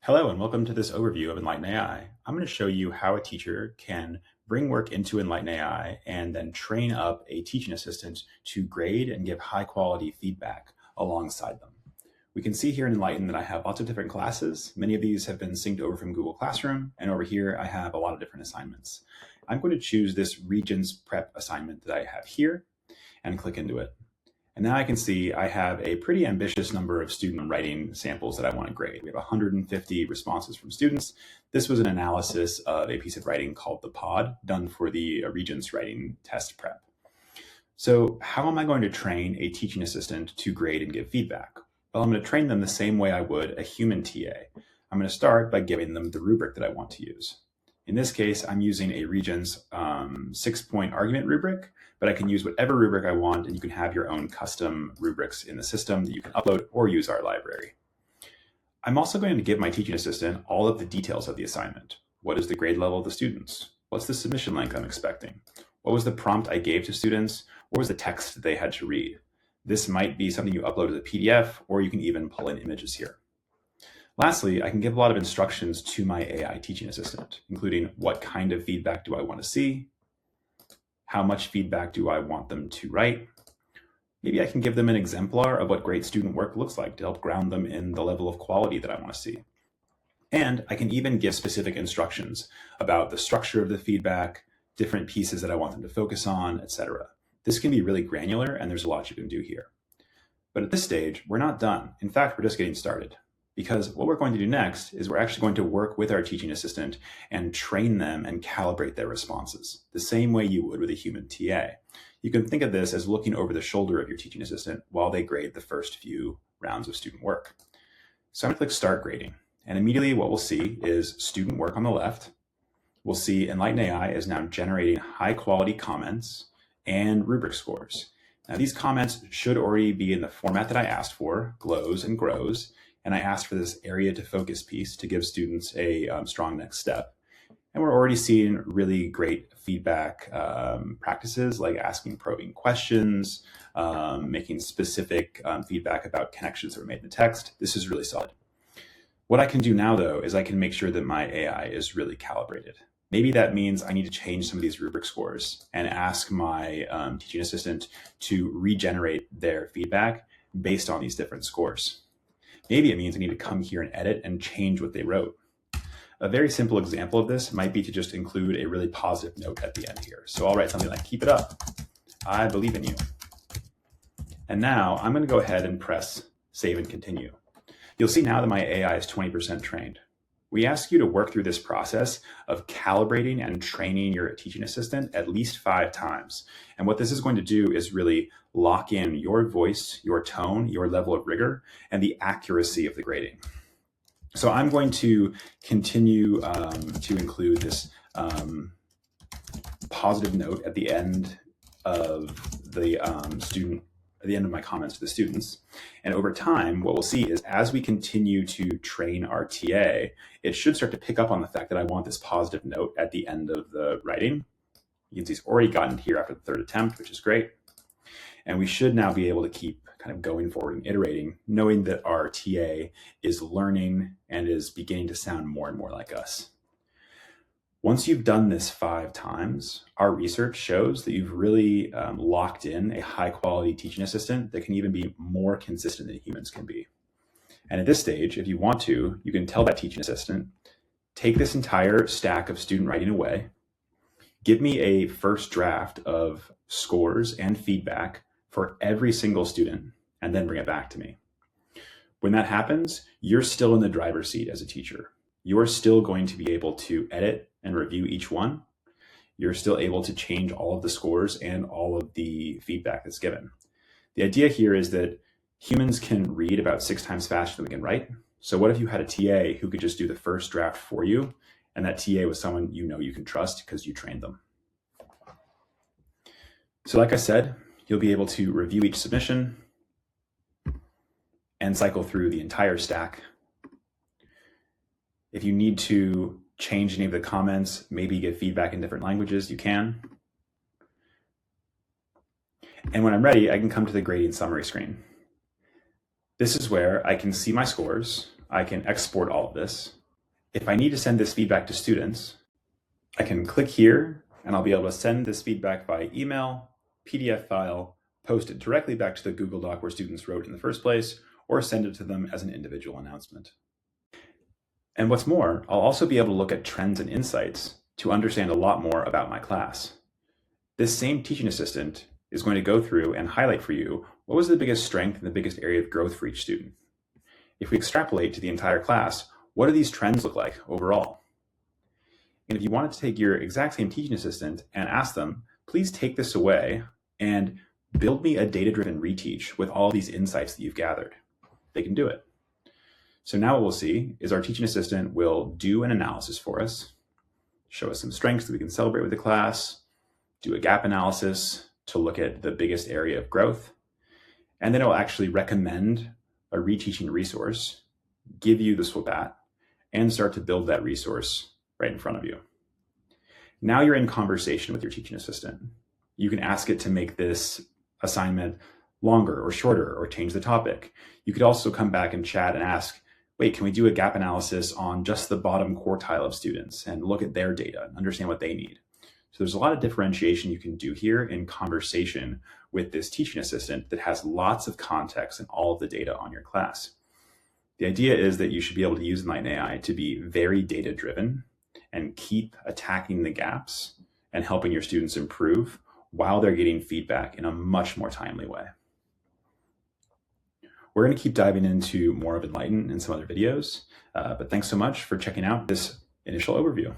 Hello and welcome to this overview of EnlightenAI. I'm going to show you how a teacher can bring work into EnlightenAI and then train up a teaching assistant to grade and give high quality feedback alongside them. We can see here in Enlighten that I have lots of different classes. Many of these have been synced over from Google Classroom, and over here I have a lot of different assignments. I'm going to choose this Regions Prep assignment that I have here and click into it. And now I can see I have a pretty ambitious number of student writing samples that I want to grade. We have 150 responses from students. This was an analysis of a piece of writing called the pod done for the Regents writing test prep. So how am I going to train a teaching assistant to grade and give feedback? Well, I'm going to train them the same way I would a human TA. I'm going to start by giving them the rubric that I want to use. In this case, I'm using a Regents 6-point argument rubric, but I can use whatever rubric I want, and you can have your own custom rubrics in the system that you can upload or use our library. I'm also going to give my teaching assistant all of the details of the assignment. What is the grade level of the students? What's the submission length I'm expecting? What was the prompt I gave to students? What was the text they had to read? This might be something you upload as a PDF, or you can even pull in images here. Lastly, I can give a lot of instructions to my AI teaching assistant, including what kind of feedback do I want to see? How much feedback do I want them to write? Maybe I can give them an exemplar of what great student work looks like to help ground them in the level of quality that I want to see. And I can even give specific instructions about the structure of the feedback, different pieces that I want them to focus on, etc. This can be really granular, and there's a lot you can do here. But at this stage, we're not done. In fact, we're just getting started. Because what we're going to do next is we're actually going to work with our teaching assistant and train them and calibrate their responses, the same way you would with a human TA. You can think of this as looking over the shoulder of your teaching assistant while they grade the first few rounds of student work. So I'm going to click Start Grading. And immediately what we'll see is student work on the left. We'll see EnlightenAI is now generating high quality comments and rubric scores. Now these comments should already be in the format that I asked for, glows and grows. And I asked for this area to focus piece to give students a strong next step. And we're already seeing really great feedback practices like asking probing questions, making specific feedback about connections that were made in the text. This is really solid. What I can do now, though, is I can make sure that my AI is really calibrated. Maybe that means I need to change some of these rubric scores and ask my teaching assistant to regenerate their feedback based on these different scores. Maybe it means I need to come here and edit and change what they wrote. A very simple example of this might be to just include a really positive note at the end here. So I'll write something like, keep it up. I believe in you. And now I'm going to go ahead and press save and continue. You'll see now that my AI is 20% trained. We ask you to work through this process of calibrating and training your teaching assistant at least 5 times. And what this is going to do is really lock in your voice, your tone, your level of rigor, and the accuracy of the grading. So I'm going to continue to include this positive note at the end of the at the end of my comments to the students. And over time, what we'll see is as we continue to train our TA, it should start to pick up on the fact that I want this positive note at the end of the writing. You can see it's already gotten here after the 3rd attempt, which is great. And we should now be able to keep kind of going forward and iterating, knowing that our TA is learning and is beginning to sound more and more like us. Once you've done this 5 times, our research shows that you've really locked in a high quality teaching assistant that can even be more consistent than humans can be. And at this stage, if you want to, you can tell that teaching assistant, take this entire stack of student writing away, give me a first draft of scores and feedback for every single student, and then bring it back to me. When that happens, you're still in the driver's seat as a teacher. You're still going to be able to edit and review each one. You're still able to change all of the scores and all of the feedback that's given. The idea here is that humans can read about 6 times faster than we can write. So what if you had a TA who could just do the first draft for you, and that TA was someone you know you can trust because you trained them? So like I said, you'll be able to review each submission and cycle through the entire stack. If you need to change any of the comments, maybe give feedback in different languages, you can. And when I'm ready, I can come to the grading summary screen. This is where I can see my scores. I can export all of this. If I need to send this feedback to students, I can click here and I'll be able to send this feedback by email, PDF file, post it directly back to the Google Doc where students wrote in the first place, or send it to them as an individual announcement. And what's more, I'll also be able to look at trends and insights to understand a lot more about my class. This same teaching assistant is going to go through and highlight for you what was the biggest strength and the biggest area of growth for each student. If we extrapolate to the entire class, what do these trends look like overall? And if you wanted to take your exact same teaching assistant and ask them, please take this away and build me a data-driven reteach with all these insights that you've gathered, they can do it. So now what we'll see is our teaching assistant will do an analysis for us, show us some strengths that we can celebrate with the class, do a gap analysis to look at the biggest area of growth, and then it will actually recommend a reteaching resource, give you the SWAT, and start to build that resource right in front of you. Now you're in conversation with your teaching assistant. You can ask it to make this assignment longer or shorter or change the topic. You could also come back and chat and ask, wait, can we do a gap analysis on just the bottom quartile of students and look at their data and understand what they need? So there's a lot of differentiation you can do here in conversation with this teaching assistant that has lots of context and all of the data on your class. The idea is that you should be able to use EnlightenAI to be very data-driven and keep attacking the gaps and helping your students improve while they're getting feedback in a much more timely way. We're going to keep diving into more of Enlighten in some other videos, but thanks so much for checking out this initial overview.